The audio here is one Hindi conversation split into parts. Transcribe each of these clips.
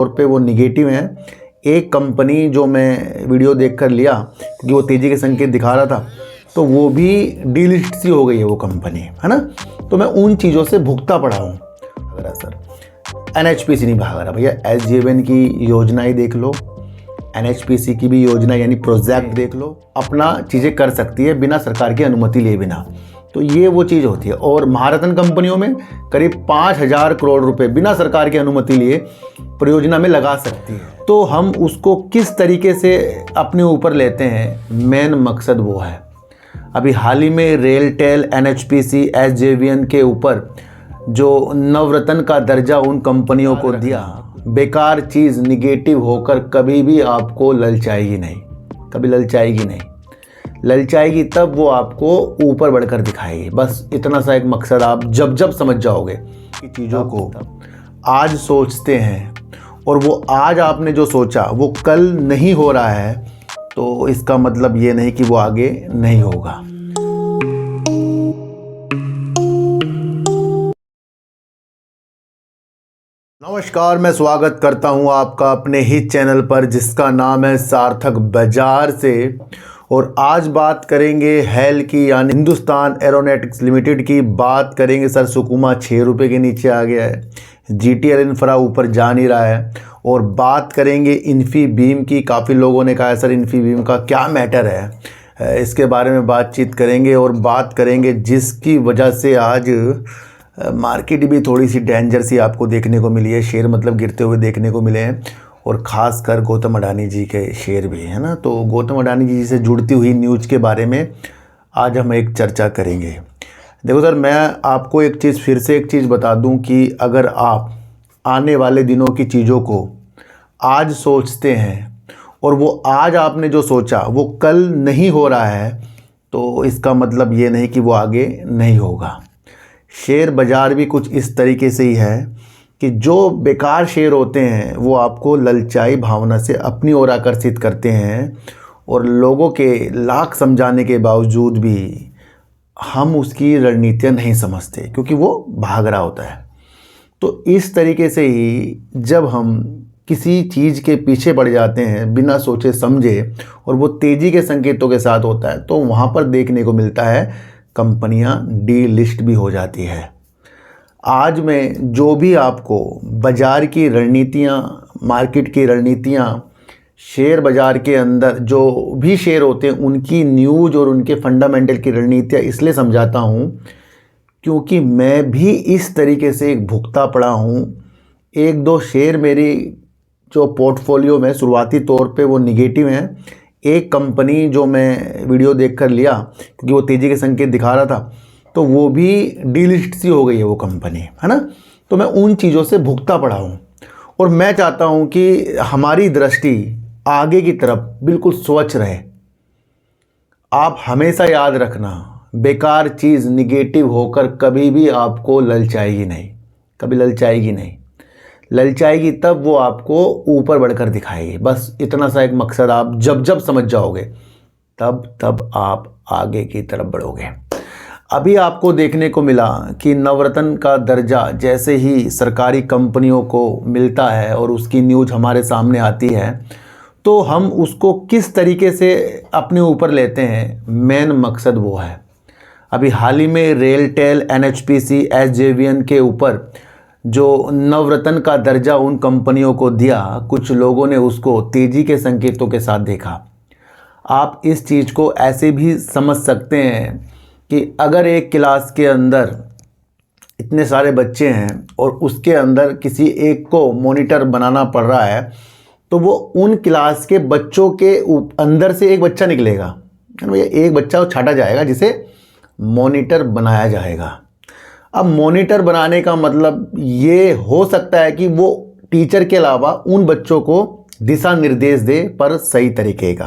तौर पे वो निगेटिव हैं। एक कंपनी जो मैं वीडियो देखकर लिया क्योंकि वो तेज़ी के संकेत दिखा रहा था, तो वो भी डीलिस्ट सी हो गई है वो कंपनी, है ना। तो मैं उन चीज़ों से भुगता पड़ा हूँ। अगर सर NHPC नहीं भाग रहा भैया, SJVN की योजना ही देख लो, NHPC की भी योजना यानी प्रोजेक्ट देख लो, अपना चीज़ें कर सकती है बिना सरकार की अनुमति लिए बिना। तो ये वो चीज़ होती है। और महारत्न कंपनियों में करीब 5,000 करोड़ रुपए बिना सरकार की अनुमति लिए परियोजना में लगा सकती है। तो हम उसको किस तरीके से अपने ऊपर लेते हैं, मेन मकसद वो है। अभी हाल ही में रेलटेल, NHPC, SJVN के ऊपर जो नवरत्न का दर्जा उन कंपनियों को दिया, बेकार चीज़ निगेटिव होकर कभी भी आपको ललचाएगी नहीं, कभी ललचाएगी नहीं। ललचाएगी तब वो आपको ऊपर बढ़कर दिखाएगी। बस इतना सा एक मकसद आप जब जब समझ जाओगे कि चीज़ों को आज सोचते हैं और वो आज आपने जो सोचा वो कल नहीं हो रहा है, तो इसका मतलब ये नहीं कि वो आगे नहीं होगा। नमस्कार, मैं स्वागत करता हूं आपका अपने ही चैनल पर जिसका नाम है सार्थक बाजार से। और आज बात करेंगे हेल की, यानी हिंदुस्तान एरोनॉटिक्स लिमिटेड की बात करेंगे। सर सुकुमा 6 रुपये के नीचे आ गया है, GTL इंफ्रा ऊपर जा नहीं रहा है। और बात करेंगे इन्फीबीम की। काफ़ी लोगों ने कहा है सर इन्फीबीम का क्या मैटर है, इसके बारे में बातचीत करेंगे। और बात करेंगे जिसकी वजह से आज मार्केट भी थोड़ी सी डेंजर सी आपको देखने को मिली है, शेयर मतलब गिरते हुए देखने को मिले हैं। और ख़ासकर गौतम अडानी जी के शेयर भी, है ना। तो गौतम अडानी जी से जुड़ती हुई न्यूज़ के बारे में आज हम एक चर्चा करेंगे। देखो सर, मैं आपको एक चीज़ फिर से एक चीज़ बता दूं कि अगर आप आने वाले दिनों की चीज़ों को आज सोचते हैं और वो आज आपने जो सोचा वो कल नहीं हो रहा है, तो इसका मतलब ये नहीं कि वो आगे नहीं होगा। शेयर बाज़ार भी कुछ इस तरीके से ही है कि जो बेकार शेयर होते हैं वो आपको ललचाई भावना से अपनी ओर आकर्षित करते हैं और लोगों के लाख समझाने के बावजूद भी हम उसकी रणनीतियाँ नहीं समझते क्योंकि वो भाग रहा होता है। तो इस तरीके से ही जब हम किसी चीज़ के पीछे पड़ जाते हैं बिना सोचे समझे और वो तेज़ी के संकेतों के साथ होता है, तो वहाँ पर देखने को मिलता है कंपनियां डीलिस्ट भी हो जाती है। आज मैं जो भी आपको बाज़ार की रणनीतियाँ, मार्केट की रणनीतियाँ, शेयर बाज़ार के अंदर जो भी शेयर होते हैं उनकी न्यूज़ और उनके फंडामेंटल की रणनीतियाँ इसलिए समझाता हूँ क्योंकि मैं भी इस तरीके से एक भुगता पड़ा हूँ। एक दो शेयर मेरी जो पोर्टफोलियो में शुरुआती तौर पे वो निगेटिव हैं। एक कंपनी जो मैं वीडियो देखकर लिया क्योंकि वो तेज़ी के संकेत दिखा रहा था, तो वो भी डीलिस्ट सी हो गई है वो कंपनी, है ना। तो मैं उन चीज़ों से भुगता पड़ा हूँ और मैं चाहता हूँ कि हमारी दृष्टि आगे की तरफ बिल्कुल स्वच्छ रहे। आप हमेशा याद रखना, बेकार चीज़ निगेटिव होकर कभी भी आपको ललचाएगी नहीं, कभी ललचाएगी नहीं। ललचाएगी तब वो आपको ऊपर बढ़कर दिखाएगी। बस इतना सा एक मकसद आप जब जब समझ जाओगे तब आप आगे की तरफ बढ़ोगे। अभी आपको देखने को मिला कि नवरत्न का दर्जा जैसे ही सरकारी कंपनियों को मिलता है और उसकी न्यूज़ हमारे सामने आती है, तो हम उसको किस तरीके से अपने ऊपर लेते हैं, मेन मकसद वो है। अभी हाल ही में रेलटेल, NHPC, SJVN के ऊपर जो नवरत्न का दर्जा उन कंपनियों को दिया, कुछ लोगों ने उसको तेज़ी के संकेतों के साथ देखा। आप इस चीज़ को ऐसे भी समझ सकते हैं कि अगर एक क्लास के अंदर इतने सारे बच्चे हैं और उसके अंदर किसी एक को मॉनिटर बनाना पड़ रहा है, तो वो उन क्लास के बच्चों के अंदर से एक बच्चा निकलेगा, भैया एक बच्चा छाटा जाएगा जिसे मॉनिटर बनाया जाएगा। अब मॉनिटर बनाने का मतलब ये हो सकता है कि वो टीचर के अलावा उन बच्चों को दिशा निर्देश दे, पर सही तरीके का।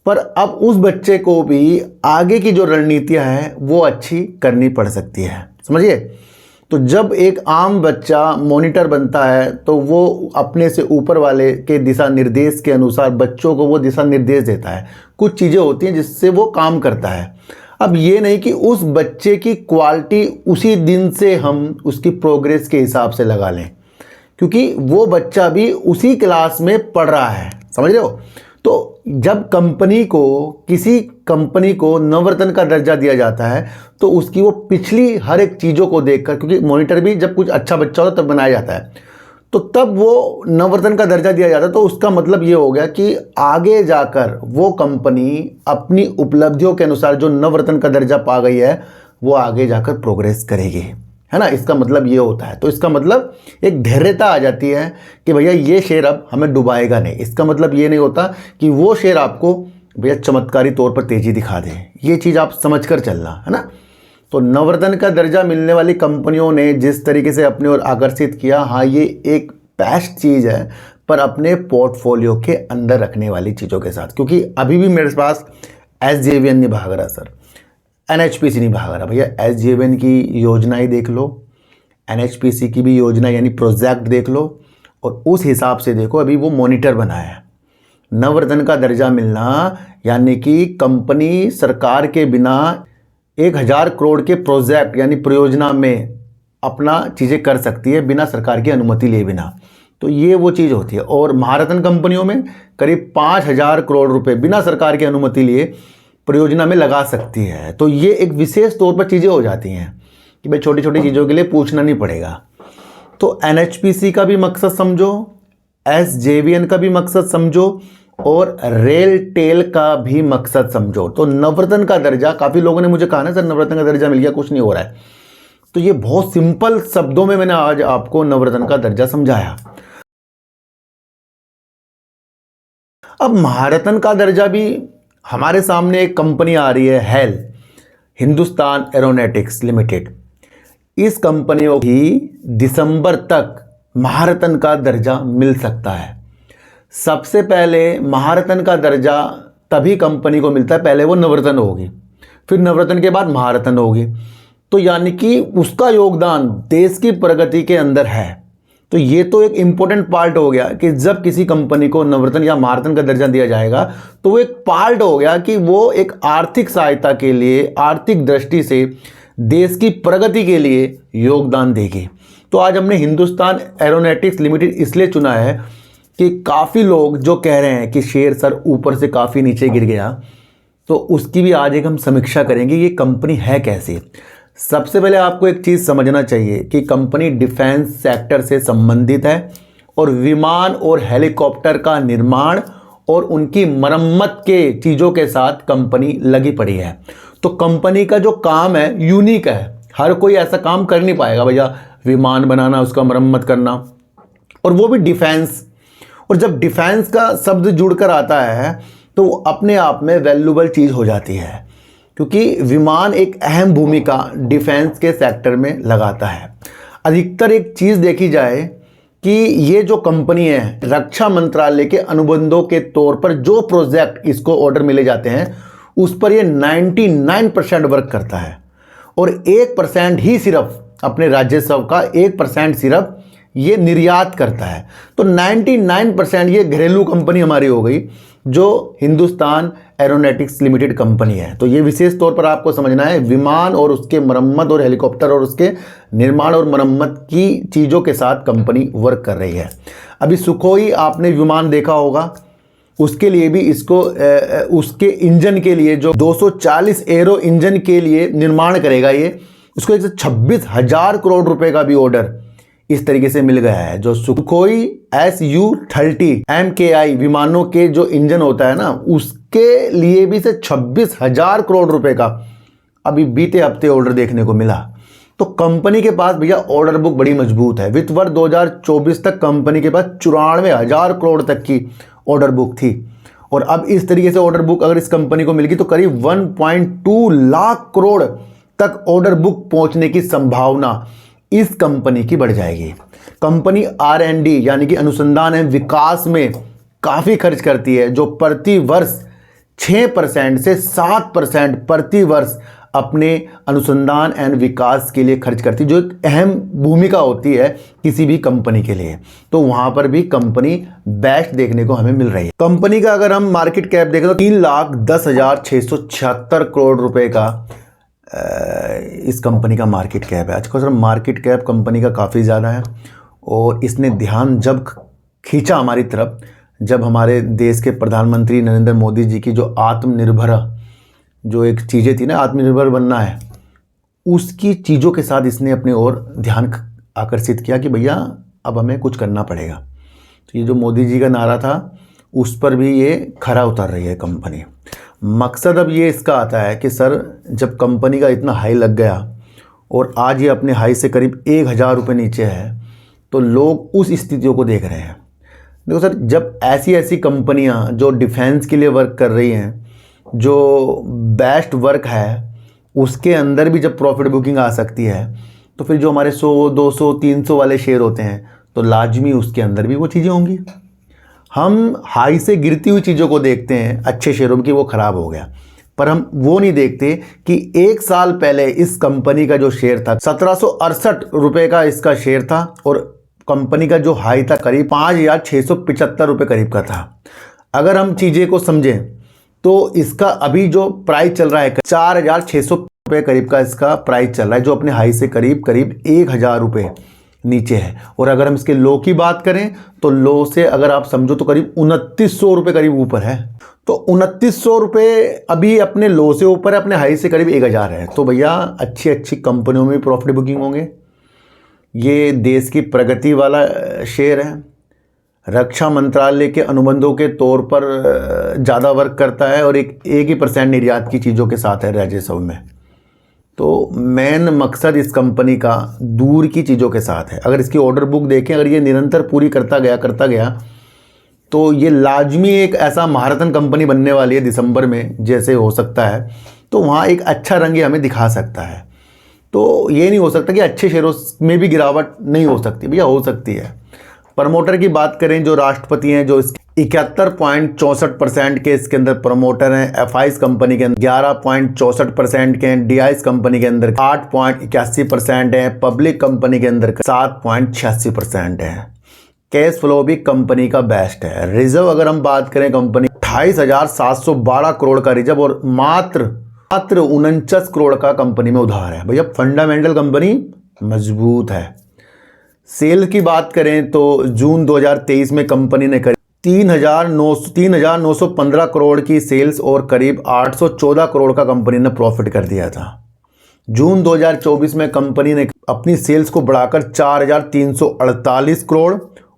पर अब उस बच्चे को भी आगे की जो रणनीतियाँ हैं वो अच्छी करनी पड़ सकती है, समझिए। तो जब एक आम बच्चा मॉनिटर बनता है तो वो अपने से ऊपर वाले के दिशा निर्देश के अनुसार बच्चों को वो दिशा निर्देश देता है। कुछ चीज़ें होती हैं जिससे वो काम करता है। अब ये नहीं कि उस बच्चे की क्वालिटी उसी दिन से हम उसकी प्रोग्रेस के हिसाब से लगा लें, क्योंकि वो बच्चा भी उसी क्लास में पढ़ रहा है, समझ रहे हो। तो जब किसी कंपनी को नवरत्न का दर्जा दिया जाता है तो उसकी वो पिछली हर एक चीज़ों को देखकर, क्योंकि मॉनिटर भी जब कुछ अच्छा बच्चा होता तब बनाया जाता है, तो तब वो नवरत्न का दर्जा दिया जाता है। तो उसका मतलब ये हो गया कि आगे जाकर वो कंपनी अपनी उपलब्धियों के अनुसार जो नवरत्न का दर्जा पा गई है वो आगे जाकर प्रोग्रेस करेगी, है ना। इसका मतलब ये होता है। तो इसका मतलब एक धैर्यता आ जाती है कि भैया ये शेयर अब हमें डुबाएगा नहीं। इसका मतलब ये नहीं होता कि वो शेयर आपको भैया चमत्कारी तौर पर तेज़ी दिखा दे। ये चीज़ आप समझ कर चलना, है ना। तो नवरत्न का दर्जा मिलने वाली कंपनियों ने जिस तरीके से अपनी ओर आकर्षित किया, हाँ ये एक बेस्ट चीज़ है, पर अपने पोर्टफोलियो के अंदर रखने वाली चीज़ों के साथ। क्योंकि अभी भी मेरे पास SJVN नहीं भाग रहा सर, NHPC नहीं भाग रहा। भैया SJVN की योजना ही देख लो, NHPC की भी योजना यानी प्रोजेक्ट देख लो, और उस हिसाब से देखो अभी वो मॉनिटर बना है। नवरत्न का दर्जा मिलना यानी कि कंपनी सरकार के बिना 1000 करोड़ के प्रोजेक्ट यानी परियोजना में अपना चीज़ें कर सकती है बिना सरकार की अनुमति लिए बिना। तो ये वो चीज़ होती है। और महारत्न कंपनियों में करीब 5000 करोड़ रुपए बिना सरकार की अनुमति लिए परियोजना में लगा सकती है। तो ये एक विशेष तौर पर चीज़ें हो जाती हैं कि भाई छोटी छोटी चीज़ों के लिए पूछना नहीं पड़ेगा। तो NHPC का भी मकसद समझो, SJVN का भी मकसद समझो, और रेल टेल का भी मकसद समझो। तो नवरत्न का दर्जा, काफ़ी लोगों ने मुझे कहा ना सर नवरत्न का दर्जा मिल गया, कुछ नहीं हो रहा है। तो ये बहुत सिंपल शब्दों में मैंने आज आपको नवरत्न का दर्जा समझाया। अब महारत्न का दर्जा भी हमारे सामने एक कंपनी आ रही है, HAL, हिंदुस्तान एरोनॉटिक्स लिमिटेड। इस कंपनी को भी दिसंबर तक महारत्न का दर्जा मिल सकता है। सबसे पहले महारत्न का दर्जा तभी कंपनी को मिलता है, पहले वो नवरत्न होगी, फिर नवरत्न के बाद महारत्न होगी। तो यानी कि उसका योगदान देश की प्रगति के अंदर है। तो ये तो एक इम्पोर्टेंट पार्ट हो गया कि जब किसी कंपनी को नवरत्न या महारत्न का दर्जा दिया जाएगा तो वो एक पार्ट हो गया कि वो एक आर्थिक सहायता के लिए, आर्थिक दृष्टि से देश की प्रगति के लिए योगदान देगी। तो आज हमने हिंदुस्तान एरोनॉटिक्स लिमिटेड इसलिए चुना है कि काफ़ी लोग जो कह रहे हैं कि शेयर सर ऊपर से काफ़ी नीचे गिर गया, तो उसकी भी आज एक हम समीक्षा करेंगे ये कंपनी है कैसी। सबसे पहले आपको एक चीज़ समझना चाहिए कि कंपनी डिफेंस सेक्टर से संबंधित है और विमान और हेलीकॉप्टर का निर्माण और उनकी मरम्मत के चीज़ों के साथ कंपनी लगी पड़ी है। तो कंपनी का जो काम है यूनिक है, हर कोई ऐसा काम कर नहीं पाएगा भैया, विमान बनाना, उसका मरम्मत करना, और वो भी डिफेंस। और जब डिफेंस का शब्द जुड़कर आता है तो वो अपने आप में वैल्यूबल चीज़ हो जाती है, क्योंकि विमान एक अहम भूमिका डिफेंस के सेक्टर में लगाता है। अधिकतर एक चीज़ देखी जाए कि ये जो कंपनी है, रक्षा मंत्रालय के अनुबंधों के तौर पर जो प्रोजेक्ट इसको ऑर्डर मिले जाते हैं उस पर ये 99% वर्क करता है, और 1% ही सिर्फ अपने राजस्व का 1% सिर्फ ये निर्यात करता है। तो 99% ये घरेलू कंपनी हमारी हो गई जो हिंदुस्तान एरोनॉटिक्स लिमिटेड कंपनी है। तो ये विशेष तौर पर आपको समझना है, विमान और उसके मरम्मत और हेलीकॉप्टर और उसके निर्माण और मरम्मत की चीज़ों के साथ कंपनी वर्क कर रही है। अभी सुखोई आपने विमान देखा होगा, उसके लिए भी इसको उसके इंजन के लिए जो 240 एरो इंजन के लिए निर्माण करेगा ये, उसको 126,000 करोड़ रुपए का भी ऑर्डर इस तरीके से मिल गया है। जो सुखोई Su-30 MKI विमानों के जो इंजन होता है ना, उसके लिए भी से 26,000 करोड़ रुपए का अभी बीते हफ्ते ऑर्डर देखने को मिला। तो कंपनी के पास भैया ऑर्डर बुक बड़ी मजबूत है। वित्त वर्ष 2024 तक कंपनी के पास 94,000 करोड़ तक की ऑर्डर बुक थी, और अब इस तरीके से ऑर्डर बुक अगर इस कंपनी को मिल गई तो करीब 1.2 लाख करोड़ तक ऑर्डर बुक पहुंचने की संभावना इस कंपनी की बढ़ जाएगी। कंपनी R&D यानी कि अनुसंधान एवं विकास में काफ़ी खर्च करती है, जो प्रति वर्ष 6% से 7% प्रति वर्ष अपने अनुसंधान एवं विकास के लिए खर्च करती है, जो एक अहम भूमिका होती है किसी भी कंपनी के लिए। तो वहाँ पर भी कंपनी बेस्ट देखने को हमें मिल रही है। कंपनी का अगर हम मार्केट कैप देखें तो 3,10,676 करोड़ रुपए का इस कंपनी का मार्केट कैप है। अच्छा सर, मार्केट कैप कंपनी का काफ़ी ज़्यादा है और इसने ध्यान जब खींचा हमारी तरफ, जब हमारे देश के प्रधानमंत्री नरेंद्र मोदी जी की जो आत्मनिर्भर जो एक चीज़ें थी ना, आत्मनिर्भर बनना है, उसकी चीज़ों के साथ इसने अपने ओर ध्यान आकर्षित किया कि भैया अब हमें कुछ करना पड़ेगा। तो ये जो मोदी जी का नारा था उस पर भी ये खरा उतर रही है कंपनी। मकसद अब ये इसका आता है कि सर जब कंपनी का इतना हाई लग गया और आज ये अपने हाई से करीब 1000 रुपये नीचे है, तो लोग उस स्थितियों को देख रहे हैं। देखो सर, जब ऐसी ऐसी कंपनियां जो डिफेंस के लिए वर्क कर रही हैं, जो बेस्ट वर्क है, उसके अंदर भी जब प्रॉफिट बुकिंग आ सकती है, तो फिर जो हमारे 100, 200, 300 वाले शेयर होते हैं, तो लाजमी उसके अंदर भी वो चीज़ें होंगी। हम हाई से गिरती हुई चीज़ों को देखते हैं अच्छे शेयरों में कि वो ख़राब हो गया, पर हम वो नहीं देखते कि 1 साल पहले इस कंपनी का जो शेयर था 1768 रुपये का इसका शेयर था और कंपनी का जो हाई था करीब 5675 रुपये करीब का था। अगर हम चीज़ें को समझें तो इसका अभी जो प्राइस चल रहा है 4600 रुपये करीब का इसका प्राइस चल रहा है, जो अपने हाई से करीब 1000 रुपये नीचे है। और अगर हम इसके लो की बात करें तो लो से अगर आप समझो तो करीब 2900 रुपये करीब ऊपर है। तो 2900 रुपये अभी अपने लो से ऊपर है, अपने हाई से करीब 1000 है। तो भैया अच्छी अच्छी कंपनियों में प्रॉफिट बुकिंग होंगे। ये देश की प्रगति वाला शेयर है, रक्षा मंत्रालय के अनुबंधों के तौर पर ज़्यादा वर्क करता है और एक ही % निर्यात की चीज़ों के साथ है राजस्व में। तो मेन मकसद इस कंपनी का दूर की चीज़ों के साथ है। अगर इसकी ऑर्डर बुक देखें, अगर ये निरंतर पूरी करता गया तो ये लाजमी एक ऐसा महारथन कंपनी बनने वाली है दिसंबर में, जैसे हो सकता है, तो वहाँ एक अच्छा रंग हमें दिखा सकता है। तो ये नहीं हो सकता कि अच्छे शेयरों में भी गिरावट नहीं हो सकती, भैया हो सकती है। प्रमोटर की बात करें, जो राष्ट्रपति हैं, जो 71.64% के इसके अंदर प्रमोटर हैं, एफआईस कंपनी के अंदर 11.64% के हैं, डीआईस कंपनी के अंदर 8.81% हैं, पब्लिक कंपनी के अंदर 7.86% है। कैश फ्लो भी कंपनी का बेस्ट है। रिजर्व अगर हम बात करें, कंपनी 28,712 करोड़ का रिजर्व और मात्र 49 करोड़ का कंपनी में उधार है। भैया फंडामेंटल कंपनी मजबूत है। सेल की बात करें तो जून 2023 में कंपनी ने करीब 3,915 करोड़ की सेल्स और करीब 814 करोड़ का कंपनी ने प्रॉफिट कर दिया था। जून 2024 में कंपनी ने अपनी सेल्स को बढ़ाकर 4,348 करोड़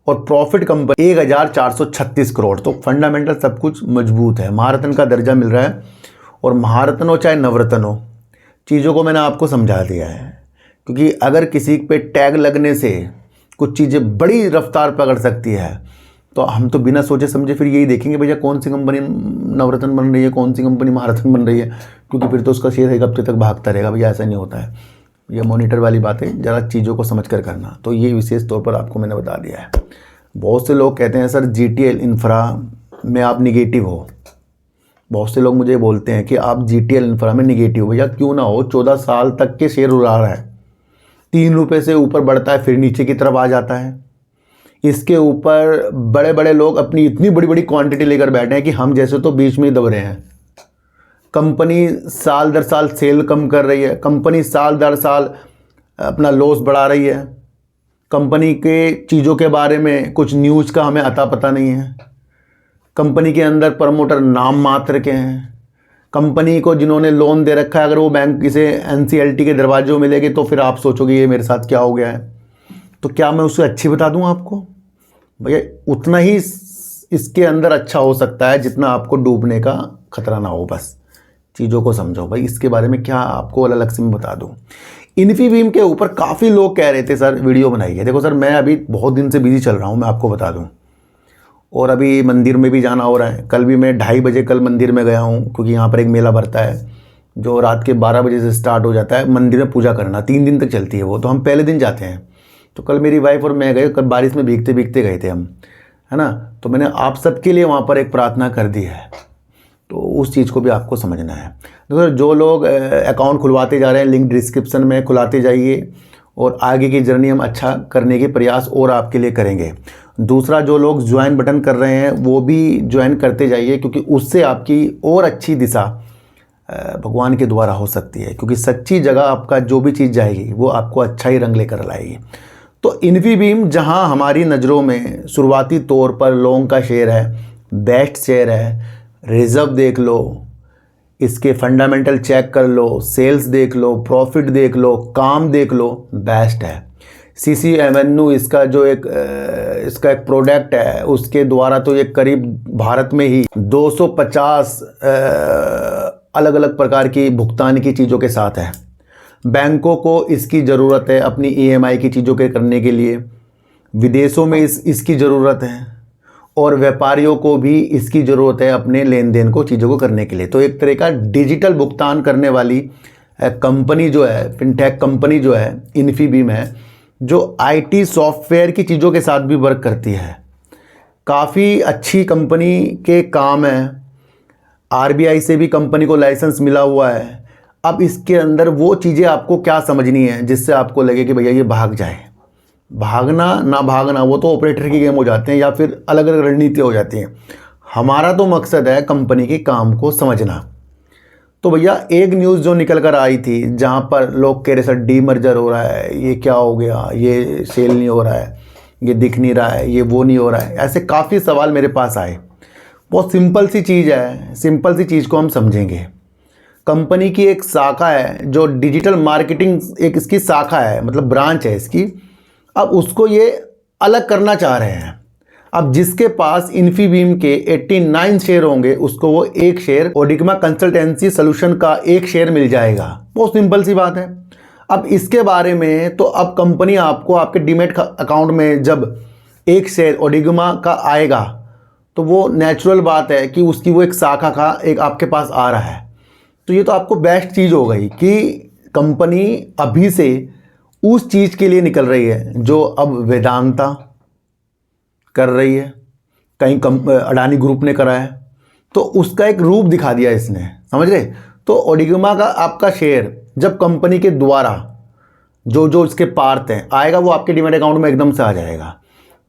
और प्रॉफिट कंपनी 1,436 करोड़। तो फंडामेंटल सब कुछ मजबूत है। महारत्न का दर्जा मिल रहा है और महारत्न हो चाहे नवरत्न हो, चीज़ों को मैंने आपको समझा दिया है। क्योंकि अगर किसी पे टैग लगने से कुछ चीज़ें बड़ी रफ्तार पकड़ सकती है, तो हम तो बिना सोचे समझे फिर यही देखेंगे भैया कौन सी कंपनी नवरत्न बन रही है, कौन सी कंपनी महारत्न बन रही है, क्योंकि फिर तो उसका शेयर एक हफ्ते तक भागता रहेगा। भैया ऐसा नहीं होता है। ये मॉनिटर वाली बात है, ज़रा चीज़ों को समझ कर करना। तो ये विशेष तौर पर आपको मैंने बता दिया है। बहुत से लोग कहते हैं सर GTL इंफ्रा में आप निगेटिव हो। बहुत से लोग मुझे बोलते हैं कि आप GTL इंफ्रा में निगेटिव हो। भैया क्यों ना हो, 14 साल तक के शेयर उड़ा रहा है, 3 रुपये से ऊपर बढ़ता है फिर नीचे की तरफ आ जाता है। इसके ऊपर बड़े बड़े लोग अपनी इतनी बड़ी बड़ी क्वांटिटी लेकर बैठे हैं कि हम जैसे तो बीच में ही दब रहे हैं। कंपनी साल दर साल सेल कम कर रही है, कंपनी साल दर साल अपना लॉस बढ़ा रही है, कंपनी के चीज़ों के बारे में कुछ न्यूज़ का हमें अता पता नहीं है, कंपनी के अंदर प्रमोटर नाम मात्र के हैं, कंपनी को जिन्होंने लोन दे रखा है अगर वो बैंक इसे NCLT के दरवाजों में लेंगे तो फिर आप सोचोगे ये मेरे साथ क्या हो गया है। तो क्या मैं उससे अच्छी बता दूं आपको? भैया उतना ही इसके अंदर अच्छा हो सकता है जितना आपको डूबने का खतरा ना हो। बस चीज़ों को समझो भाई। इसके बारे में क्या आपको अलग से मैं बता दूं। इन्फीबीम के ऊपर काफ़ी लोग कह रहे थे सर वीडियो बनाइए। देखो सर, मैं अभी बहुत दिन से बिजी चल रहा हूँ, मैं आपको बता दूँ, और अभी मंदिर में भी जाना हो रहा है। कल भी मैं 2:30 बजे कल मंदिर में गया हूँ, क्योंकि यहाँ पर एक मेला भरता है जो रात के 12 बजे से स्टार्ट हो जाता है। मंदिर में पूजा करना 3 दिन तक चलती है वो, तो हम पहले दिन जाते हैं। तो कल मेरी वाइफ और मैं गए, कल बारिश में भीगते भीगते गए थे हम, है ना। तो मैंने आप सबके लिए वहाँ पर एक प्रार्थना कर दी है, तो उस चीज़ को भी आपको समझना है। तो जो लोग अकाउंट खुलवाते जा रहे हैं, लिंक डिस्क्रिप्शन में खुलाते जाइए और आगे की जर्नी हम अच्छा करने के प्रयास और आपके लिए करेंगे। दूसरा, जो लोग ज्वाइन बटन कर रहे हैं वो भी ज्वाइन करते जाइए, क्योंकि उससे आपकी और अच्छी दिशा भगवान के द्वारा हो सकती है। क्योंकि सच्ची जगह आपका जो भी चीज़ जाएगी वो आपको अच्छा ही रंग लेकर लाएगी। तो तो इन्फीबीम जहां हमारी नज़रों में शुरुआती तौर पर लोगों का शेयर है, बेस्ट शेयर है, रिजर्व देख लो, इसके फंडामेंटल चेक कर लो, सेल्स देख लो, प्रॉफिट देख लो, काम देख लो, बेस्ट है। सीसी एवेन्यू इसका जो इसका एक प्रोडक्ट है, उसके द्वारा तो ये करीब भारत में ही 250 अलग अलग प्रकार की भुगतान की चीज़ों के साथ है। बैंकों को इसकी ज़रूरत है अपनी ईएमआई की चीज़ों के करने के लिए, विदेशों में इसकी ज़रूरत है, और व्यापारियों को भी इसकी ज़रूरत है अपने लेन देन को चीज़ों को करने के लिए। तो एक तरह का डिजिटल भुगतान करने वाली कंपनी जो है, फिनटेक कंपनी जो है इन्फीबीम है, जो आईटी सॉफ्टवेयर की चीज़ों के साथ भी वर्क करती है। काफ़ी अच्छी कंपनी के काम है, आरबीआई से भी कंपनी को लाइसेंस मिला हुआ है। अब इसके अंदर वो चीज़ें आपको क्या समझनी है जिससे आपको लगे कि भैया ये भाग जाए। भागना ना भागना वो तो ऑपरेटर की गेम हो जाते हैं या फिर अलग अलग रणनीति हो जाती हैं। हमारा तो मकसद है कंपनी के काम को समझना। तो भैया एक न्यूज़ जो निकल कर आई थी जहाँ पर लोग कह रहे सर डीमर्जर हो रहा है, ये क्या हो गया, ये सेल नहीं हो रहा है, ये दिख नहीं रहा है, ये वो नहीं हो रहा है, ऐसे काफ़ी सवाल मेरे पास आए। बहुत सिंपल सी चीज़ है, सिंपल सी चीज़ को हम समझेंगे। कंपनी की एक शाखा है जो डिजिटल मार्केटिंग, एक इसकी शाखा है, मतलब ब्रांच है इसकी। अब उसको ये अलग करना चाह रहे हैं। अब जिसके पास इन्फीबीम के 89 शेयर होंगे उसको वो एक शेयर ओडिग्मा कंसल्टेंसी सोल्यूशन का एक शेयर मिल जाएगा। बहुत सिंपल सी बात है। अब इसके बारे में तो अब कंपनी आपको आपके डीमैट अकाउंट में जब एक शेयर ओडिग्मा का आएगा तो वो नेचुरल बात है कि उसकी वो एक शाखा का एक आपके पास आ रहा है। तो ये तो आपको बेस्ट चीज़ हो गई कि कंपनी अभी से उस चीज़ के लिए निकल रही है जो अब वेदांता कर रही है, कहीं अडानी ग्रुप ने करा है, तो उसका एक रूप दिखा दिया इसने, समझ रहे। तो ओडिग्मा का आपका शेयर जब कंपनी के द्वारा जो इसके पार्ट हैं आएगा वो आपके डीमैट अकाउंट में एकदम से आ जाएगा।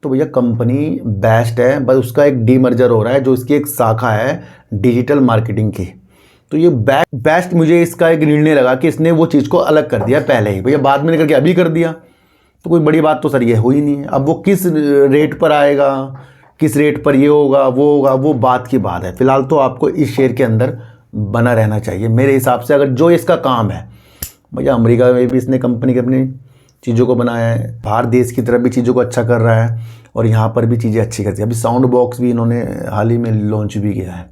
तो भैया कंपनी बेस्ट है, बस उसका एक डीमर्जर हो रहा है जो इसकी एक शाखा है डिजिटल मार्केटिंग की। तो ये बेस्ट मुझे इसका एक निर्णय लगा कि इसने वो चीज़ को अलग कर दिया पहले ही। भैया बाद में निकल के अभी कर दिया तो कोई बड़ी बात तो सर ये हो ही नहीं है। अब वो किस रेट पर आएगा, किस रेट पर ये होगा वो बात की बात है। फिलहाल तो आपको इस शेयर के अंदर बना रहना चाहिए मेरे हिसाब से। अगर जो इसका काम है, भैया अमेरिका में भी इसने कंपनी के अपनी चीज़ों को बनाया है, बाहर देश की तरफ भी चीज़ों को अच्छा कर रहा है और यहाँ पर भी चीज़ें अच्छी करती है। अभी साउंड बॉक्स भी इन्होंने हाल ही में लॉन्च भी किया है।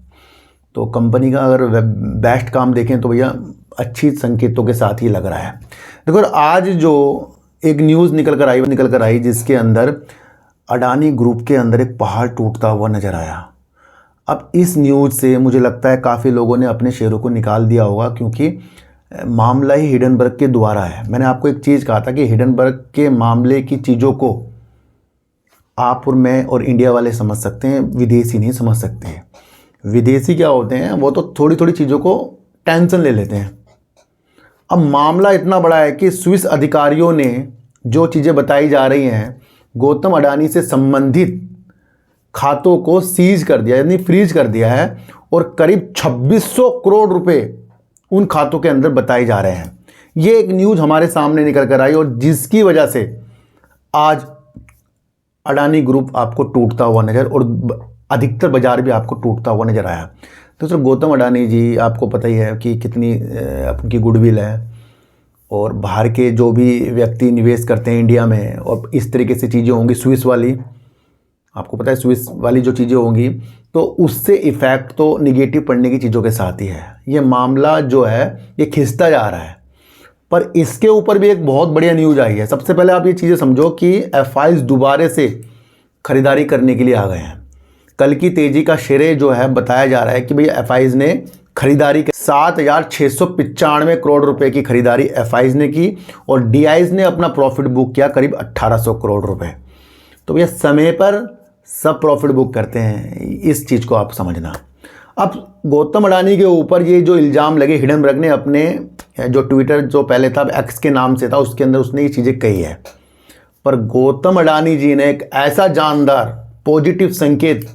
तो कंपनी का अगर बेस्ट काम देखें तो भैया अच्छी संकेतों के साथ ही लग रहा है। देखो आज जो एक न्यूज़ निकल कर आई जिसके अंदर अडानी ग्रुप के अंदर एक पहाड़ टूटता हुआ नज़र आया। अब इस न्यूज़ से मुझे लगता है काफ़ी लोगों ने अपने शेयरों को निकाल दिया होगा, क्योंकि मामला ही हिडनबर्ग के द्वारा है। मैंने आपको एक चीज़ कहा था कि हिडनबर्ग के मामले की चीज़ों को आप और मैं और इंडिया वाले समझ सकते हैं, विदेशी नहीं समझ सकते हैं। विदेशी क्या होते हैं, वो तो थोड़ी थोड़ी चीज़ों को टेंशन ले लेते हैं। अब मामला इतना बड़ा है कि स्विस अधिकारियों ने जो चीज़ें बताई जा रही हैं, गौतम अडानी से संबंधित खातों को सीज कर दिया, यानी फ्रीज कर दिया है, और करीब 2600 करोड़ रुपए उन खातों के अंदर बताए जा रहे हैं। ये एक न्यूज़ हमारे सामने निकल कर आई और जिसकी वजह से आज अडानी ग्रुप आपको टूटता हुआ नज़र, और अधिकतर बाजार भी आपको टूटता हुआ नज़र आया। तो सर गौतम अडानी जी आपको पता ही है कि कितनी आपकी गुडविल है, और बाहर के जो भी व्यक्ति निवेश करते हैं इंडिया में, और इस तरीके से चीज़ें होंगी स्विस वाली, आपको पता है स्विस वाली जो चीज़ें होंगी, तो उससे इफ़ेक्ट तो निगेटिव पड़ने की चीज़ों के साथ ही है। ये मामला जो है ये खिंचता जा रहा है। पर इसके ऊपर भी एक बहुत बढ़िया न्यूज़ आई है। सबसे पहले आप ये चीज़ें समझो कि एफआईज दोबारा से ख़रीदारी करने के लिए आ गए हैं। कल की तेज़ी का श्रेय जो है बताया जा रहा है कि भैया एफआईज ने खरीदारी 7,695 करोड़ रुपए की खरीदारी एफआईज ने की, और डीआईज ने अपना प्रॉफिट बुक किया करीब 1800 करोड़ रुपए। तो भैया समय पर सब प्रॉफिट बुक करते हैं, इस चीज़ को आप समझना। अब गौतम अडानी के ऊपर ये जो इल्ज़ाम लगे, हिडनबर्ग ने अपने जो ट्विटर जो पहले था एक्स के नाम से था उसके अंदर उसने ये चीज़ें कही है। पर गौतम अडानी जी ने एक ऐसा जानदार पॉजिटिव संकेत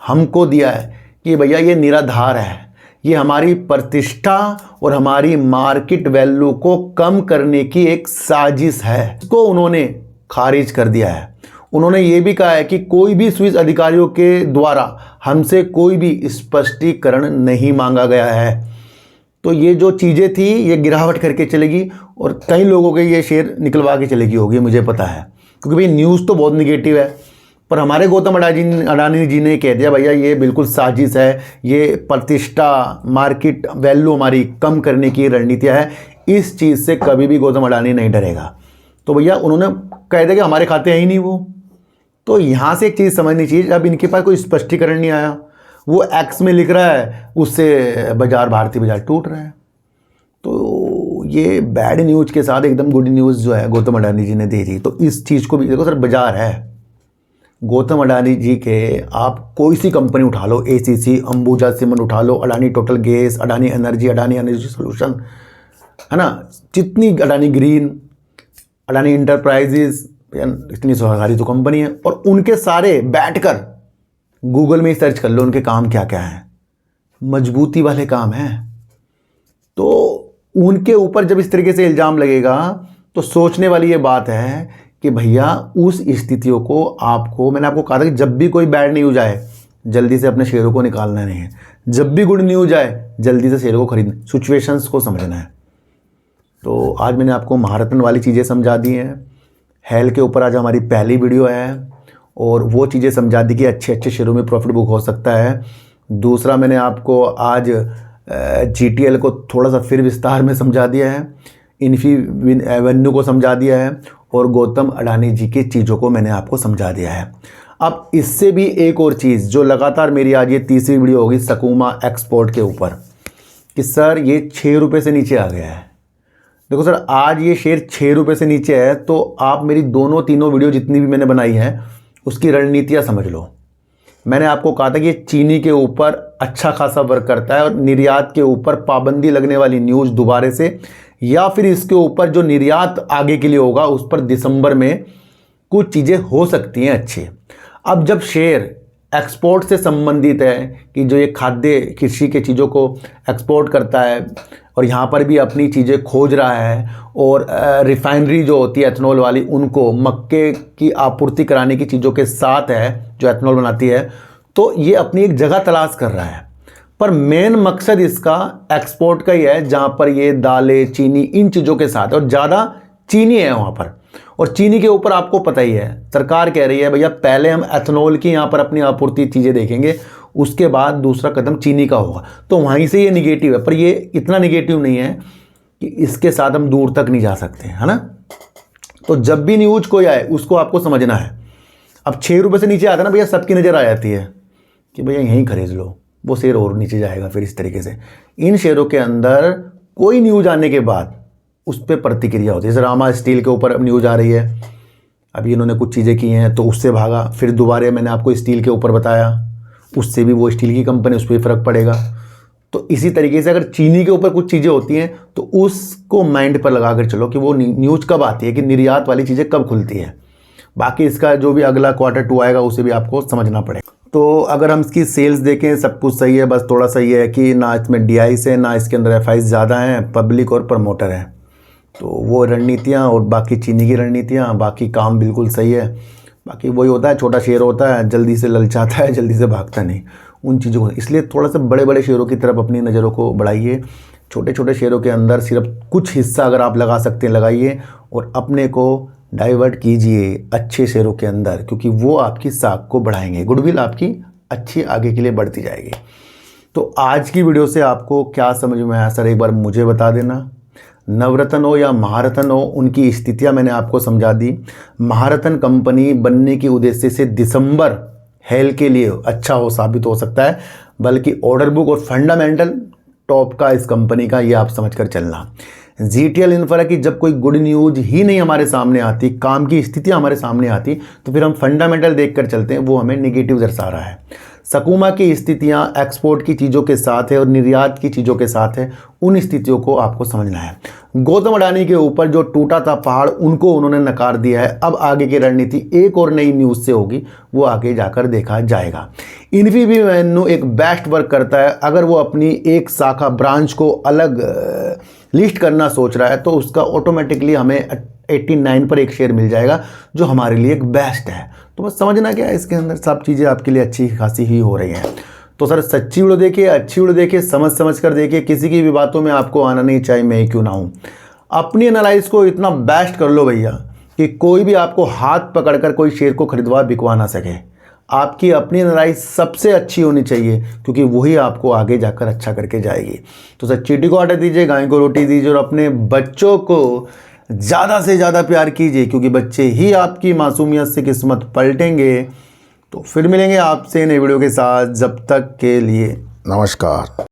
हमको दिया है कि भैया ये निराधार है, ये हमारी प्रतिष्ठा और हमारी मार्केट वैल्यू को कम करने की एक साजिश है। इसको उन्होंने खारिज कर दिया है। उन्होंने ये भी कहा है कि कोई भी स्विस अधिकारियों के द्वारा हमसे कोई भी स्पष्टीकरण नहीं मांगा गया है। तो ये जो चीज़ें थी ये गिरावट करके चलेगी और कई लोगों के ये शेयर निकलवा के चलेगी होगी, मुझे पता है, क्योंकि भाई न्यूज़ तो बहुत निगेटिव है। पर हमारे गौतम अडानी जी ने कह दिया भैया ये बिल्कुल साजिश है, ये प्रतिष्ठा मार्केट वैल्यू हमारी कम करने की रणनीतियाँ है, इस चीज़ से कभी भी गौतम अडानी नहीं डरेगा। तो भैया उन्होंने कह दिया कि हमारे खाते हैं ही नहीं वो। तो यहाँ से एक चीज़ समझनी चाहिए, जब इनके पास कोई स्पष्टीकरण नहीं आया, वो एक्स में लिख रहा है, उससे बाजार भारतीय बाजार टूट रहा है। तो ये बैड न्यूज़ के साथ एकदम गुड न्यूज़ जो है गौतम अडानी जी ने दे दी। तो इस चीज़ को भी देखो सर, बाजार है गौतम अडानी जी के, आप कोई सी कंपनी उठा लो, एसीसी, अंबुजा सीमेंट उठा लो, Adani total gas, Adani energy solution, है ना, जितनी अडानी ग्रीन, अडानी इंटरप्राइजेज, इतनी सारी तो कंपनी है, और उनके सारे बैठकर गूगल में ही सर्च कर लो उनके काम क्या क्या हैं, मजबूती वाले काम हैं। तो उनके ऊपर जब इस तरीके से इल्ज़ाम लगेगा तो सोचने वाली ये बात है कि भैया उस स्थितियों को आपको, मैंने आपको कहा था कि जब भी कोई बैड न्यूज़ आए जल्दी से अपने शेयरों को निकालना नहीं है, जब भी गुड न्यूज़ आए जल्दी से शेयरों को खरीदना, सिचुएशंस को समझना है। तो आज मैंने आपको महारत्न वाली चीज़ें समझा दी हैं। हेल के ऊपर आज हमारी पहली वीडियो है और वो चीज़ें समझा दी कि अच्छे अच्छे शेयरों में प्रॉफिट बुक हो सकता है। दूसरा मैंने आपको आज GTL को थोड़ा सा फिर विस्तार में समझा दिया है, इन्फी एवेन्यू को समझा दिया है और गौतम अडानी जी की चीज़ों को मैंने आपको समझा दिया है। अब इससे भी एक और चीज़ जो लगातार मेरी आज ये तीसरी वीडियो होगी सकूमा एक्सपोर्ट के ऊपर, कि सर ये 6 रुपये से नीचे आ गया है। देखो सर, आज ये शेयर 6 रुपये से नीचे है, तो आप मेरी दोनों तीनों वीडियो जितनी भी मैंने बनाई है उसकी रणनीतियाँ समझ लो। मैंने आपको कहा था कि ये चीनी के ऊपर अच्छा खासा वर्क करता है और निर्यात के ऊपर पाबंदी लगने वाली न्यूज़ दोबारा से, या फिर इसके ऊपर जो निर्यात आगे के लिए होगा उस पर दिसंबर में कुछ चीज़ें हो सकती हैं अच्छी। अब जब शेयर एक्सपोर्ट से संबंधित है कि जो ये खाद्य कृषि के चीज़ों को एक्सपोर्ट करता है और यहाँ पर भी अपनी चीज़ें खोज रहा है, और रिफाइनरी जो होती है एथनॉल वाली उनको मक्के की आपूर्ति कराने की चीज़ों के साथ है जो एथनॉल बनाती है, तो ये अपनी एक जगह तलाश कर रहा है। पर मेन मकसद इसका एक्सपोर्ट का ही है, जहाँ पर ये दालें, चीनी, इन चीज़ों के साथ, और ज़्यादा चीनी है वहाँ पर। और चीनी के ऊपर आपको पता ही है, सरकार कह रही है भैया पहले हम एथनॉल की यहाँ पर अपनी आपूर्ति चीज़ें देखेंगे, उसके बाद दूसरा कदम चीनी का होगा। तो वहीं से ये निगेटिव है, पर ये इतना निगेटिव नहीं है कि इसके साथ हम दूर तक नहीं जा सकते, है ना। तो जब भी न्यूज़ कोई आए उसको आपको समझना है। अब 6 रुपये से नीचे आता है ना भैया, सबकी नज़र आ जाती है कि भैया यहीं खरीद लो, वो शेयर और नीचे जाएगा। फिर इस तरीके से इन शेयरों के अंदर कोई न्यूज़ आने के बाद उस पर प्रतिक्रिया होती है। जैसे रामा स्टील के ऊपर अब न्यूज़ आ रही है, अभी इन्होंने कुछ चीज़ें की हैं तो उससे भागा, फिर दोबारा मैंने आपको स्टील के ऊपर बताया, उससे भी वो स्टील की कंपनी, उस पर फ़र्क पड़ेगा। तो इसी तरीके से अगर चीनी के ऊपर कुछ चीज़ें होती हैं तो उसको माइंड पर लगा कर चलो कि वो न्यूज़ कब आती है, कि निर्यात वाली चीज़ें कब खुलती है। बाकी इसका जो भी अगला Q2 आएगा उसे भी आपको समझना पड़ेगा। तो अगर हम इसकी सेल्स देखें सब कुछ सही है, बस थोड़ा सा ये है कि ना इसमें DIs है, ना इसके अंदर FIs ज़्यादा हैं, पब्लिक और प्रमोटर हैं। तो वो रणनीतियाँ और बाकी चीनी की रणनीतियाँ, बाकी काम बिल्कुल सही है। बाकी वही होता है, छोटा शेयर होता है, जल्दी से ललचाता है, जल्दी से भागता नहीं, उन चीज़ों को। इसलिए थोड़ा सा बड़े बड़े शेयरों की तरफ अपनी नज़रों को बढ़ाइए। छोटे छोटे शेयरों के अंदर सिर्फ कुछ हिस्सा अगर आप लगा सकते हैं लगाइए, और अपने को डाइवर्ट कीजिए अच्छे शेयरों के अंदर, क्योंकि वो आपकी साख को बढ़ाएंगे, गुडविल आपकी अच्छी आगे के लिए बढ़ती जाएगी। तो आज की वीडियो से आपको क्या समझ में आया सर, एक बार मुझे बता देना। नवरत्न हो या महारत्न हो, उनकी स्थितियां मैंने आपको समझा दी। महारत्न कंपनी बनने की उद्देश्य से दिसंबर हेल के लिए अच्छा हो साबित हो सकता है, बल्कि ऑर्डर बुक और फंडामेंटल टॉप का इस कंपनी का, ये आप समझकर चलना। GTL इन्फ्रा की जब कोई गुड न्यूज़ ही नहीं हमारे सामने आती, काम की स्थितियां हमारे सामने आती, तो फिर हम फंडामेंटल देखकर चलते हैं, वो हमें नेगेटिव दर्शा रहा है। सकूमा की स्थितियां एक्सपोर्ट की चीज़ों के साथ है और निर्यात की चीज़ों के साथ है, उन स्थितियों को आपको समझना है। गौतम अडानी के ऊपर जो टूटा था पहाड़, उनको उन्होंने नकार दिया है। अब आगे की रणनीति एक और नई न्यूज़ से होगी, वो आगे जाकर देखा जाएगा। इन्फीबीम एक बेस्ट वर्क करता है। अगर वो अपनी एक शाखा ब्रांच को अलग लिस्ट करना सोच रहा है तो उसका ऑटोमेटिकली हमें 89 पर एक शेयर मिल जाएगा जो हमारे लिए एक बेस्ट है। तो बस समझना क्या है, इसके अंदर सब चीज़ें आपके लिए अच्छी खासी ही हो रही हैं। तो सर सच्ची वीडियो देखिए, अच्छी वीडियो देखिए, समझ कर देखिए, किसी की भी बातों में आपको आना नहीं, चाहे मैं ही क्यों ना हूँ। अपनी एनालाइज को इतना बेस्ट कर लो भैया कि कोई भी आपको हाथ पकड़कर कोई शेयर को खरीदवा बिकवा ना सके। आपकी अपनी एनालाइज सबसे अच्छी होनी चाहिए, क्योंकि वही आपको आगे जाकर अच्छा करके जाएगी। तो सर चींटी को आटा दीजिए, गाय को रोटी दीजिए और अपने बच्चों को ज़्यादा से ज़्यादा प्यार कीजिए, क्योंकि बच्चे ही आपकी मासूमियत से किस्मत पलटेंगे। तो फिर मिलेंगे आपसे नई वीडियो के साथ, जब तक के लिए नमस्कार।